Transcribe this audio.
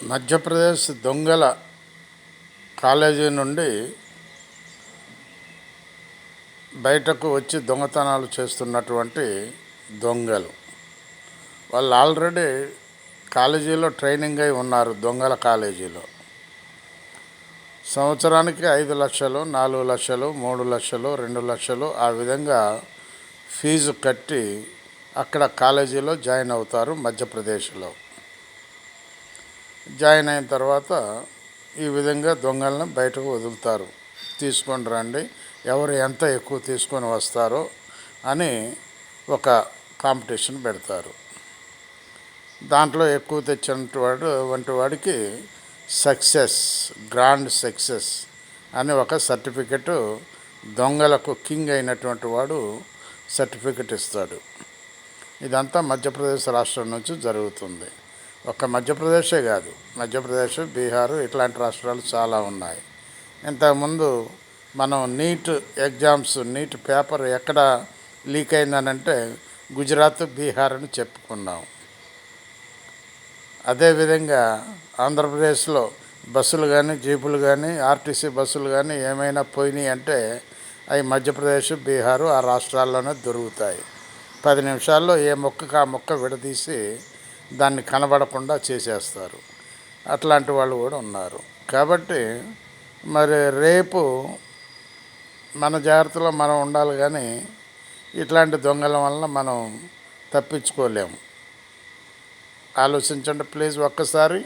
మధ్యప్రదేశ్ దొంగల కాలేజీ నుండి బయటకు వచ్చి దొంగతనాలు చేస్తున్నటువంటి దొంగలు వాళ్ళు ఆల్రెడీ కాలేజీలో ట్రైనింగ్ అయి ఉన్నారు. దొంగల కాలేజీలో సంవత్సరానికి 5 లక్షలు, 4 లక్షలు, 3 లక్షలు, 2 లక్షలు ఆ విధంగా ఫీజు కట్టి అక్కడ కాలేజీలో జాయిన్ అవుతారు. మధ్యప్రదేశ్లో జాయిన్ అయిన తర్వాత ఈ విధంగా దొంగలను బయటకు వదులుతారు. తీసుకొని రండి, ఎవరు ఎంత ఎక్కువ తీసుకొని వస్తారో అని ఒక కాంపిటీషన్ పెడతారు. దాంట్లో ఎక్కువ తెచ్చినటువంటి వాడికి గ్రాండ్ సక్సెస్ అని ఒక సర్టిఫికెట్, దొంగలకు కింగ్ అయినటువంటి వాడు సర్టిఫికెట్ ఇస్తాడు. ఇదంతా మధ్యప్రదేశ్ రాష్ట్రం నుంచి జరుగుతుంది. ఒక మధ్యప్రదేశే కాదు, మధ్యప్రదేశ్, బీహారు ఇట్లాంటి రాష్ట్రాలు చాలా ఉన్నాయి. ఇంతకుముందు మనం నీట్ ఎగ్జామ్స్, నీట్ పేపర్ ఎక్కడ లీక్ అయిందనంటే గుజరాత్, బీహార్ అని చెప్పుకున్నాం. అదేవిధంగా ఆంధ్రప్రదేశ్లో బస్సులు కానీ, జీపులు కానీ, ఆర్టీసీ బస్సులు కానీ ఏమైనా పోయినాయి అంటే అవి మధ్యప్రదేశ్, బీహారు ఆ రాష్ట్రాల్లోనే దొరుకుతాయి. 10 నిమిషాల్లో ఏ మొక్కకు ఆ మొక్క విడదీసి దాన్ని కనబడకుండా చేసేస్తారు. అట్లాంటి వాళ్ళు కూడా ఉన్నారు. కాబట్టి మరి రేపు మన జాగ్రత్తలో మనం ఉండాలి, కానీ ఇట్లాంటి దొంగల వలన మనం తప్పించుకోలేము. ఆలోచించండి ప్లీజ్ ఒక్కసారి.